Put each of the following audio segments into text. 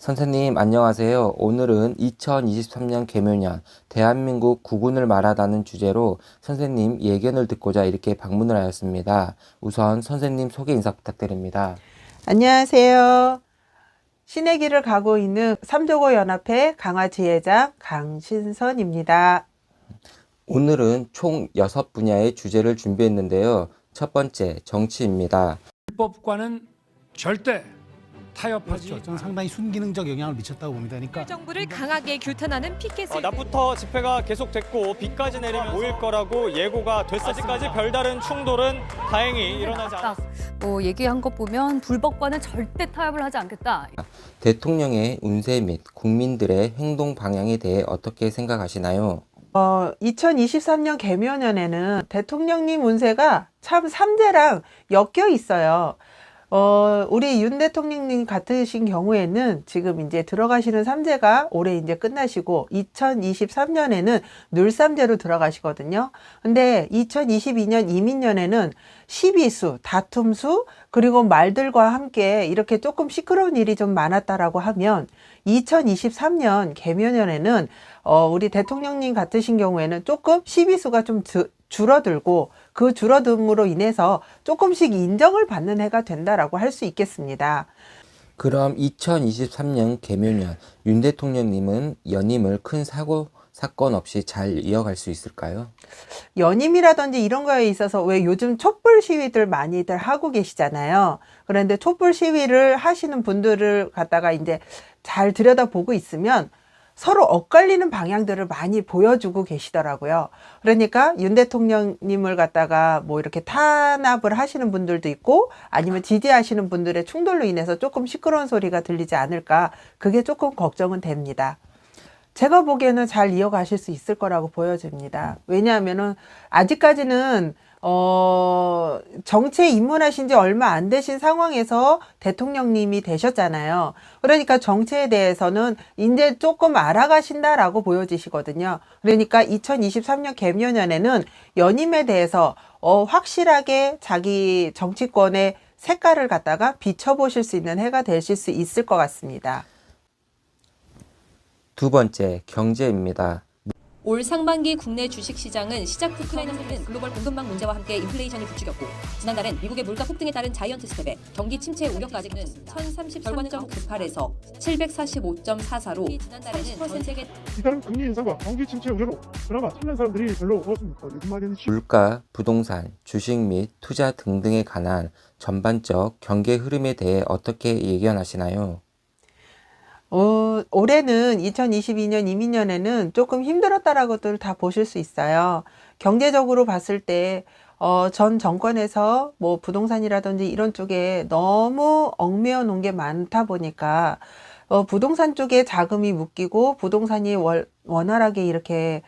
선생님 안녕하세요. 오늘은 2023년 개묘년 대한민국 국운을 말하다는 주제로 선생님 예견을 듣고자 이렇게 방문을 하였습니다. 우선 선생님 소개 인사 부탁드립니다. 안녕하세요. 신의 길을 가고 있는 삼조고 연합회 강화지회장 강신선입니다. 오늘은 총 6분야의 주제를 준비했는데요. 첫 번째 정치입니다. 불법과는 절대 타협하지 그렇죠. 저는 상당히 순기능적 영향을 미쳤다고 봅니다. 그러니까 정부를 강하게 규탄하는 피켓을 낮부터 집회가 계속됐고 비까지 내리면 모일 거라고 예고가 됐었습니다. 아직까지 별다른 충돌은 다행히 일어나지 않았습니다. 뭐 얘기한 것 보면 불법과는 절대 타협을 하지 않겠다. 대통령의 운세 및 국민들의 행동 방향에 대해 어떻게 생각하시나요? 2023년 개묘년에는 대통령님 운세가 참 삼재랑 엮여 있어요. 우리 윤 대통령님 같으신 경우에는 지금 이제 들어가시는 삼재가 올해 이제 끝나시고 2023년에는 늘삼재로 들어가시거든요. 근데 2022년 이민년에는 시비수, 다툼수, 그리고 말들과 함께 이렇게 조금 시끄러운 일이 좀 많았다라고 하면 2023년 개묘년에는 우리 대통령님 같으신 경우에는 조금 시비수가 좀 줄어들고 그 줄어듦으로 인해서 조금씩 인정을 받는 해가 된다라고 할 수 있겠습니다. 그럼 2023년 개묘년 윤 대통령님은 연임을 큰 사건 없이 잘 이어갈 수 있을까요? 연임이라든지 이런 거에 있어서 왜 요즘 촛불 시위들 많이들 하고 계시잖아요. 그런데 촛불 시위를 하시는 분들을 갖다가 이제 잘 들여다보고 있으면 서로 엇갈리는 방향들을 많이 보여주고 계시더라고요. 그러니까 윤 대통령님을 갖다가 뭐 이렇게 탄압을 하시는 분들도 있고 아니면 지지하시는 분들의 충돌로 인해서 조금 시끄러운 소리가 들리지 않을까, 그게 조금 걱정은 됩니다. 제가 보기에는 잘 이어가실 수 있을 거라고 보여집니다. 왜냐하면은 아직까지는 정치에 입문하신 지 얼마 안 되신 상황에서 대통령님이 되셨잖아요. 그러니까 정치에 대해서는 이제 조금 알아가신다라고 보여지시거든요. 그러니까 2023년 개묘년에는 연임에 대해서 확실하게 자기 정치권의 색깔을 갖다가 비춰보실 수 있는 해가 되실 수 있을 것 같습니다. 두 번째 경제입니다. 올 상반기 국내 주식시장은 시작 후 우크라이나 상승, 글로벌 공급망 문제와 함께 인플레이션이 부추겼고 지난달엔 미국의 물가 폭등에 따른 자이언트 스텝에 경기 침체 우려까지는 1033.98에서 745.44로 지난달에는 전 세계 이달은 금리 인상과 경기 침체 우려로 그나마 참는 사람들이 별로 없었습니다. 요즘 말에는 물가, 부동산, 주식 및 투자 등등에 관한 전반적 경제 흐름에 대해 어떻게 예견하시나요? 올해는 2022년 이민년에는 조금 힘들었다라고들 다 보실 수 있어요. 경제적으로 봤을 때, 전 정권에서 뭐 부동산이라든지 이런 쪽에 너무 얽매여 놓은 게 많다 보니까, 부동산 쪽에 자금이 묶이고 부동산이 원활하게 이렇게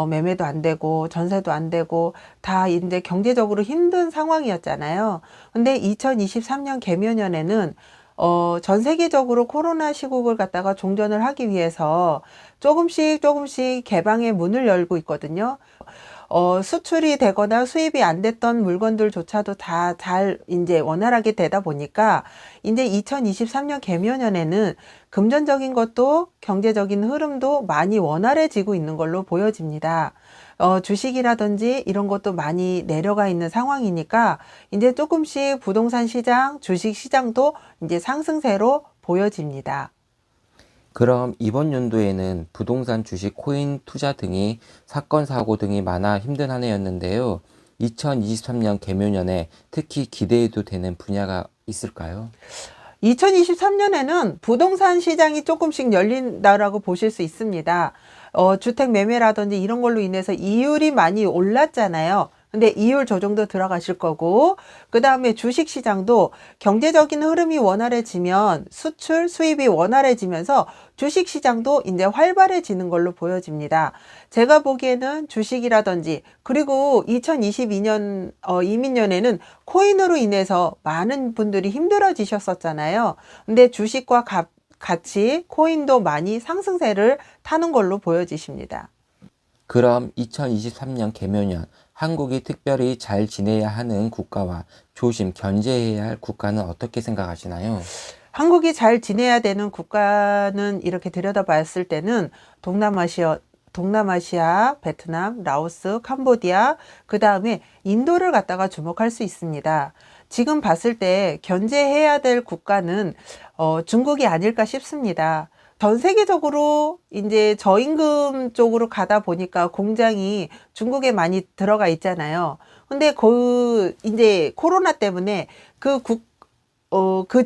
매매도 안 되고 전세도 안 되고 다 이제 경제적으로 힘든 상황이었잖아요. 근데 2023년 개묘년에는 전 세계적으로 코로나 시국을 갖다가 종전을 하기 위해서 조금씩 개방의 문을 열고 있거든요. 수출이 되거나 수입이 안 됐던 물건들조차도 다 잘 이제 원활하게 되다 보니까 이제 2023년 개묘년에는 금전적인 것도 경제적인 흐름도 많이 원활해지고 있는 걸로 보여집니다. 주식이라든지 이런 것도 많이 내려가 있는 상황이니까 이제 조금씩 부동산 시장, 주식 시장도 이제 상승세로 보여집니다. 그럼 이번 연도에는 부동산, 주식, 코인 투자 등이 사건, 사고 등이 많아 힘든 한 해였는데요. 2023년 개묘년에 특히 기대해도 되는 분야가 있을까요? 2023년에는 부동산 시장이 조금씩 열린다라고 보실 수 있습니다. 주택 매매라든지 이런 걸로 인해서 이율이 많이 올랐잖아요. 근데 이율 조정도 들어가실 거고, 그 다음에 주식 시장도 경제적인 흐름이 원활해지면 수출, 수입이 원활해지면서 주식 시장도 이제 활발해지는 걸로 보여집니다. 제가 보기에는 주식이라든지, 그리고 2022년, 이민년에는 코인으로 인해서 많은 분들이 힘들어지셨었잖아요. 근데 주식과 같이 코인도 많이 상승세를 타는 걸로 보여지십니다. 그럼 2023년 개묘년 한국이 특별히 잘 지내야 하는 국가와 조심 견제해야 할 국가는 어떻게 생각하시나요? 한국이 잘 지내야 되는 국가는 이렇게 들여다봤을 때는 동남아시아, 베트남, 라오스, 캄보디아, 그 다음에 인도를 갖다가 주목할 수 있습니다. 지금 봤을 때 견제해야 될 국가는 중국이 아닐까 싶습니다. 전 세계적으로 이제 저임금 쪽으로 가다 보니까 공장이 중국에 많이 들어가 있잖아요. 근데 이제 코로나 때문에 그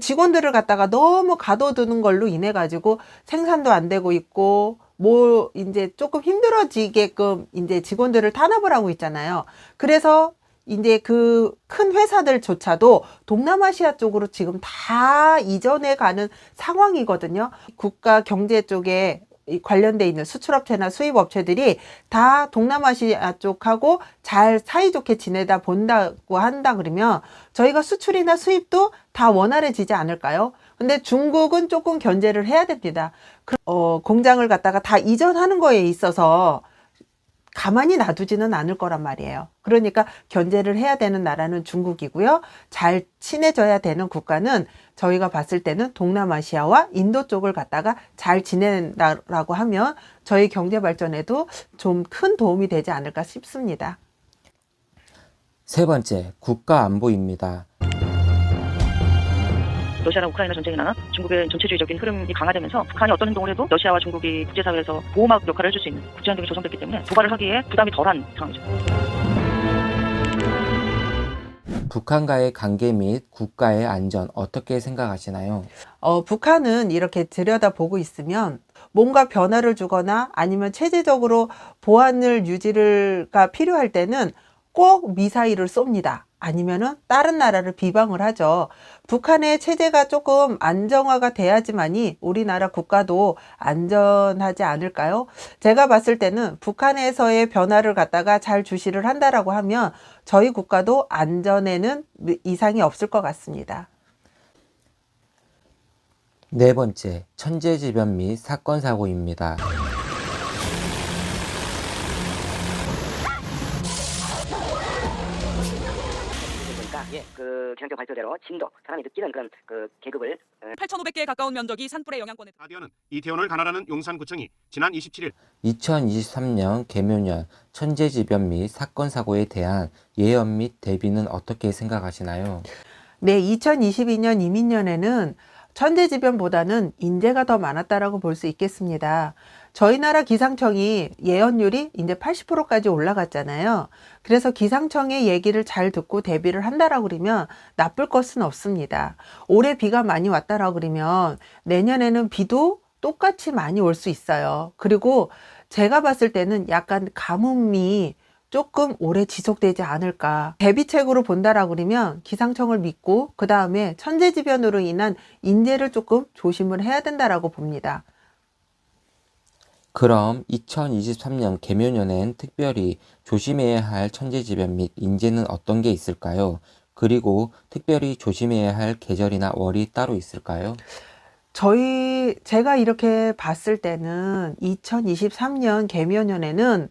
직원들을 갖다가 너무 가둬두는 걸로 인해 가지고 생산도 안 되고 있고, 이제 조금 힘들어지게끔 이제 직원들을 탄압을 하고 있잖아요. 그래서 이제 그 큰 회사들조차도 동남아시아 쪽으로 지금 다 이전해 가는 상황이거든요. 국가 경제 쪽에 관련돼 있는 수출업체나 수입업체들이 다 동남아시아 쪽하고 잘 사이좋게 지내다 본다고 한다 그러면 저희가 수출이나 수입도 다 원활해지지 않을까요? 근데 중국은 조금 견제를 해야 됩니다. 공장을 갖다가 다 이전하는 거에 있어서 가만히 놔두지는 않을 거란 말이에요. 그러니까 견제를 해야 되는 나라는 중국이고요. 잘 친해져야 되는 국가는 저희가 봤을 때는 동남아시아와 인도 쪽을 갖다가 잘 지낸다라고 하면 저희 경제 발전에도 좀 큰 도움이 되지 않을까 싶습니다. 세 번째, 국가 안보입니다. 러시아랑 우크라이나 전쟁이나 중국의 전체주의적인 흐름이 강화되면서 북한이 어떤 행동을 해도 러시아와 중국이 국제사회에서 보호막 역할을 해줄 수 있는 국제환경이 조성됐기 때문에 도발을 하기에 부담이 덜한 상황이죠. 북한과의 관계 및 국가의 안전 어떻게 생각하시나요? 북한은 이렇게 들여다보고 있으면 뭔가 변화를 주거나 아니면 체제적으로 보안을 유지가 필요할 때는 꼭 미사일을 쏩니다. 아니면은 다른 나라를 비방을 하죠. 북한의 체제가 조금 안정화가 돼야지만이 우리나라 국가도 안전하지 않을까요? 제가 봤을 때는 북한에서의 변화를 갖다가 잘 주시를 한다라고 하면 저희 국가도 안전에는 이상이 없을 것 같습니다. 네 번째, 천재지변 및 사건 사고입니다. 그 기상청 발표대로 진도, 사람이 느끼는 그런 그 계급을 8,500개에 가까운 면적이 산불의 영향권에. 가디언은 이태원을 가나라는 용산구청이 지난 27일 2023년 개묘년 천재지변 및 사건 사고에 대한 예언 및 대비는 어떻게 생각하시나요? 네, 2022년 이민년에는 천재지변보다는 인재가 더 많았다라고 볼 수 있겠습니다. 저희 나라 기상청이 예언율이 이제 80%까지 올라갔잖아요. 그래서 기상청의 얘기를 잘 듣고 대비를 한다라고 그러면 나쁠 것은 없습니다. 올해 비가 많이 왔다라고 그러면 내년에는 비도 똑같이 많이 올 수 있어요. 그리고 제가 봤을 때는 약간 가뭄이 조금 오래 지속되지 않을까. 대비책으로 본다라고 그러면 기상청을 믿고 그 다음에 천재지변으로 인한 인재를 조금 조심을 해야 된다라고 봅니다. 그럼 2023년 개묘년엔 특별히 조심해야 할 천재지변 및 인재는 어떤 게 있을까요? 그리고 특별히 조심해야 할 계절이나 월이 따로 있을까요? 제가 이렇게 봤을 때는 2023년 개묘년에는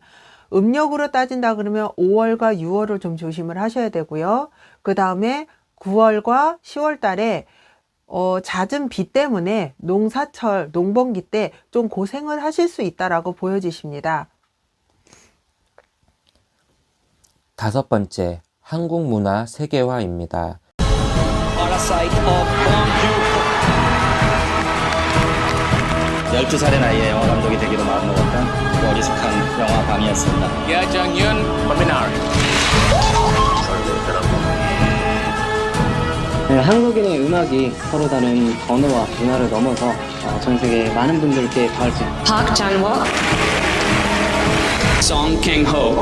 음력으로 따진다 그러면 5월과 6월을 좀 조심을 하셔야 되고요. 그 다음에 9월과 10월 달에 잦은 비 때문에 농사철, 농번기 때 좀 고생을 하실 수 있다라고 보여지십니다. 다섯 번째, 한국 문화 세계화입니다. 12살의 나이에 영화 감독이 되기로 마음먹었던 어리숙한 영화감이었습니다. 야정윤 범미나리. 네, 한국인의 음악이 서로 다른 언어와 문화를 넘어서 전 세계 많은 분들께 닿을 수 있습니다. 박장원, 송킹호.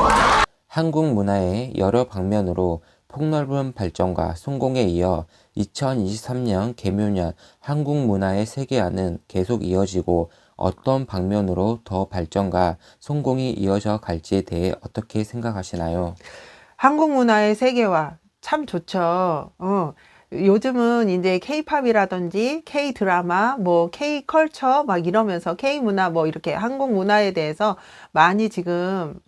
한국 문화의 여러 방면으로 폭넓은 발전과 성공에 이어 2023년 개묘년 한국 문화의 세계화는 계속 이어지고 어떤 방면으로 더 발전과 성공이 이어져 갈지에 대해 어떻게 생각하시나요? 한국 문화의 세계화 참 좋죠. 요즘은 이제 K-팝이라든지 K-드라마, 뭐 K-컬처 막 이러면서 K-문화 뭐 이렇게 한국 문화에 대해서 많이 지금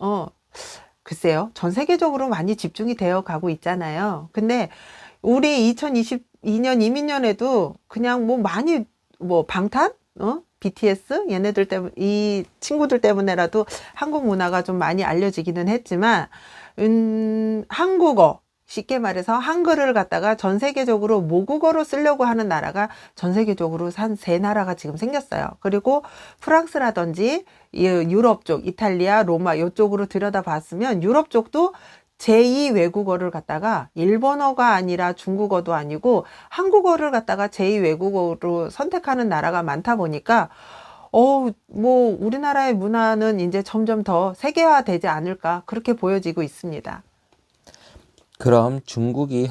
글쎄요. 전 세계적으로 많이 집중이 되어 가고 있잖아요. 근데 우리 2022년 이민년에도 그냥 뭐 많이 뭐 방탄, BTS 얘네들 때문에 이 친구들 때문에라도 한국 문화가 좀 많이 알려지기는 했지만 한국어 쉽게 말해서 한글을 갖다가 전 세계적으로 모국어로 쓰려고 하는 나라가 전 세계적으로 한 3나라가 지금 생겼어요. 그리고 프랑스라든지 유럽 쪽, 이탈리아, 로마 이쪽으로 들여다봤으면 유럽 쪽도 제2 외국어를 갖다가 일본어가 아니라 중국어도 아니고 한국어를 갖다가 제2 외국어로 선택하는 나라가 많다 보니까 뭐 우리나라의 문화는 이제 점점 더 세계화되지 않을까 그렇게 보여지고 있습니다. 그럼 중국이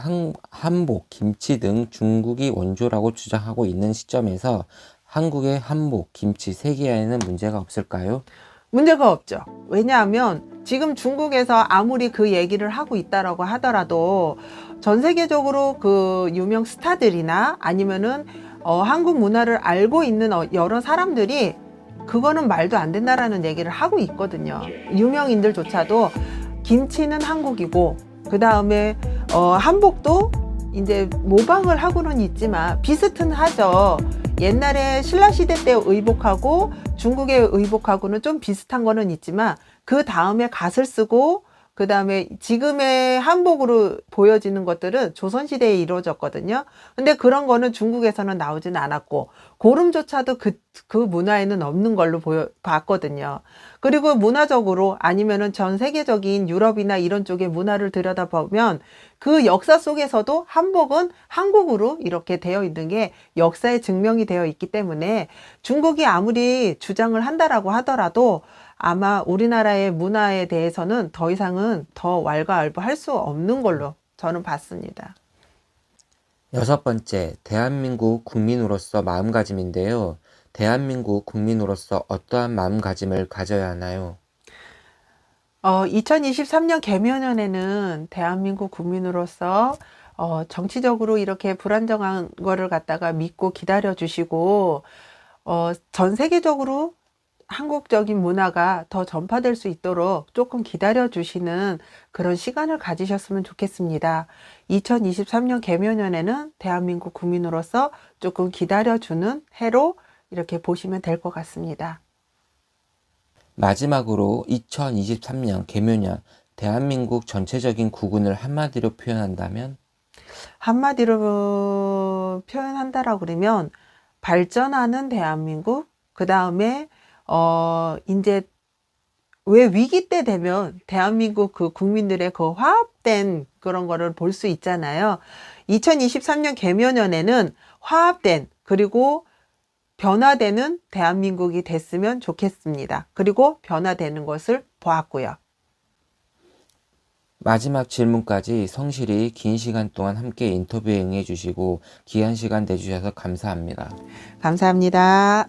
한복, 김치 등 중국이 원조라고 주장하고 있는 시점에서 한국의 한복, 김치 세계화에는 문제가 없을까요? 문제가 없죠. 왜냐하면 지금 중국에서 아무리 그 얘기를 하고 있다라고 하더라도 전 세계적으로 그 유명 스타들이나 아니면은 한국 문화를 알고 있는 여러 사람들이 그거는 말도 안 된다라는 얘기를 하고 있거든요. 유명인들조차도 김치는 한국이고 그 다음에 한복도 이제 모방을 하고는 있지만 비슷은 하죠. 옛날에 신라시대 때 의복하고 중국의 의복하고는 좀 비슷한 거는 있지만 그 다음에 갓을 쓰고 그 다음에 지금의 한복으로 보여지는 것들은 조선시대에 이루어졌거든요. 근데 그런 거는 중국에서는 나오진 않았고 고름조차도 그 문화에는 없는 걸로 봤거든요. 그리고 문화적으로 아니면은 전 세계적인 유럽이나 이런 쪽의 문화를 들여다보면 그 역사 속에서도 한복은 한국으로 이렇게 되어 있는 게 역사에 증명이 되어 있기 때문에 중국이 아무리 주장을 한다라고 하더라도 아마 우리나라의 문화에 대해서는 더 이상은 더 왈가왈부할 수 없는 걸로 저는 봤습니다. 6번째, 대한민국 국민으로서 마음가짐인데요. 대한민국 국민으로서 어떠한 마음가짐을 가져야 하나요? 2023년 개묘년에는 대한민국 국민으로서 정치적으로 이렇게 불안정한 거를 갖다가 믿고 기다려 주시고 전 세계적으로 한국적인 문화가 더 전파될 수 있도록 조금 기다려 주시는 그런 시간을 가지셨으면 좋겠습니다. 2023년 개묘년에는 대한민국 국민으로서 조금 기다려주는 해로 이렇게 보시면 될 것 같습니다. 마지막으로 2023년 개묘년 대한민국 전체적인 국운을 한마디로 표현한다면? 한마디로 표현한다라고 그러면 발전하는 대한민국, 그 다음에 이제 왜 위기 때 되면 대한민국 그 국민들의 그 화합된 그런 거를 볼 수 있잖아요. 2023년 개묘년에는 화합된 그리고 변화되는 대한민국이 됐으면 좋겠습니다. 그리고 변화되는 것을 보았고요. 마지막 질문까지 성실히 긴 시간 동안 함께 인터뷰에 응해 주시고 귀한 시간 내주셔서 감사합니다. 감사합니다.